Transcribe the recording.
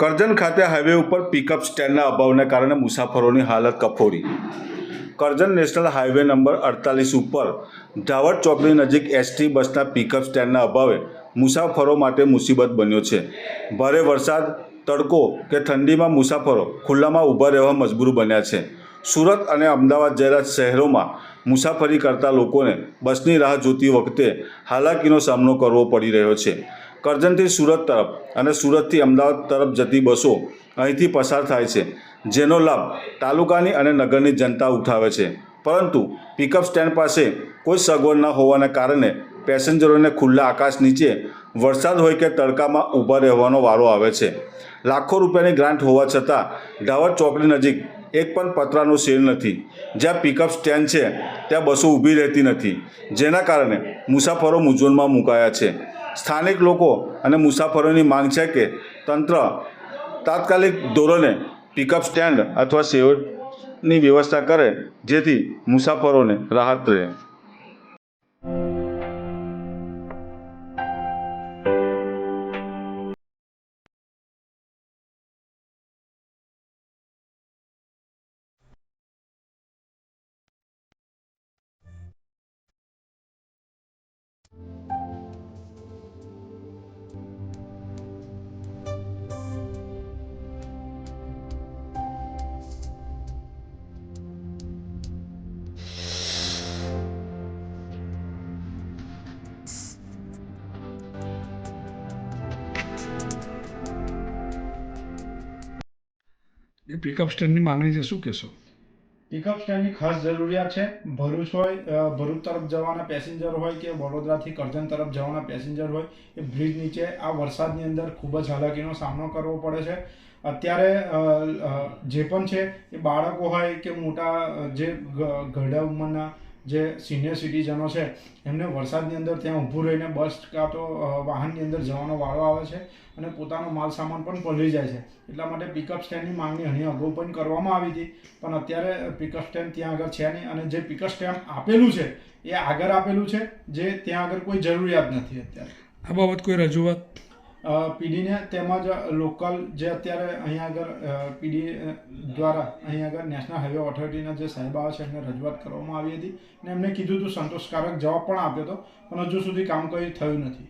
કરજણ ખાતે હાઈવે ઉપર પિકઅપ સ્ટેન્ડના અભાવને કારણે મુસાફરોની હાલત કફોડી। કરજણ નેશનલ હાઈવે નંબર 48 ઉપર ઢાવડ ચોકડી નજીક એસટી બસના પિકઅપ સ્ટેન્ડના અભાવે મુસાફરો માટે મુસીબત બન્યો છે। ભારે વરસાદ, તડકો કે ઠંડીમાં મુસાફરો ખુલ્લામાં ઊભા રહેવા મજબૂર બન્યા છે। સુરત અને અમદાવાદ જેવા શહેરોમાં મુસાફરી કરતા લોકોને બસની રાહ જોતી વખતે હાલાકીનો સામનો કરવો પડી રહ્યો છે। કરજણથી સુરત તરફ અને સુરતથી અમદાવાદ તરફ જતી બસો અહીંથી પસાર થાય છે, જેનો લાભ તાલુકાની અને નગરની જનતા ઉઠાવે છે, પરંતુ પિકઅપ સ્ટેન્ડ પાસે કોઈ સગવડ ન હોવાને કારણે પેસેન્જરોને ખુલ્લા આકાશ નીચે વરસાદ હોય કે તડકામાં ઊભા રહેવાનો વારો આવે છે। લાખો રૂપિયાની ગ્રાન્ટ હોવા છતાં ઢાવડ ચોકડી નજીક એક પણ પતરાનો શેડ નથી। જ્યાં પિકઅપ સ્ટેન્ડ છે ત્યાં બસો ઊભી રહેતી નથી, જેના કારણે મુસાફરો મૂંઝવણમાં મુકાયા છે। સ્થાનિક લોકો અને મુસાફરોની માંગ છે કે તંત્ર તાત્કાલિક ધોરણે પિકઅપ સ્ટેન્ડ અથવા શેડની વ્યવસ્થા કરે, જેથી મુસાફરોને રાહત રહે। એ પિકઅપ સ્ટેન્ડની માંગણી છે, શું કહેશો? પિકઅપ સ્ટેન્ડની ખાસ જરૂરિયાત છે। ભરૂચ હોય, ભરૂચ તરફ જવાના પેસેન્જર હોય કે વડોદરાથી કરજણ તરફ જવાના પેસેન્જર હોય, એ બ્રિજ નીચે આ વરસાદની અંદર ખૂબ જ હાલાકીનો સામનો કરવો પડે છે। અત્યારે જે પણ છે એ બાળકો હોય કે મોટા જે ઘરડા ઉંમરના જે સિનિયર સિટીઝનો છે, એમને વરસાદની અંદર ત્યાં ઊભું રહીને બસ કાં તો વાહનની અંદર જવાનો વારો આવે છે અને પોતાનો માલ સામાન પણ પલળી જાય છે। એટલા માટે પિકઅપ સ્ટેન્ડની માંગણી અહીં અગાઉ પણ કરવામાં આવી હતી, પણ અત્યારે પિકઅપ સ્ટેન્ડ ત્યાં આગળ છે નહીં, અને જે પિકઅપ સ્ટેન્ડ આપેલું છે એ આગળ આપેલું છે, જે ત્યાં આગળ કોઈ જરૂરિયાત નથી અત્યારે। આ બાબત કોઈ રજૂઆત પીડીને તેમજ લોકલ જે અત્યારે અહીંયા આગળ પીડી દ્વારા અહીંયા આગળ નેશનલ હાઈવે ઓથોરિટીના જે સાહેબ આવે છે એમને રજૂઆત કરવામાં આવી હતી, અને એમને કીધું હતું, સંતોષકારક જવાબ પણ આપ્યો હતો, પણ હજુ સુધી કામ કંઈ થયું નથી।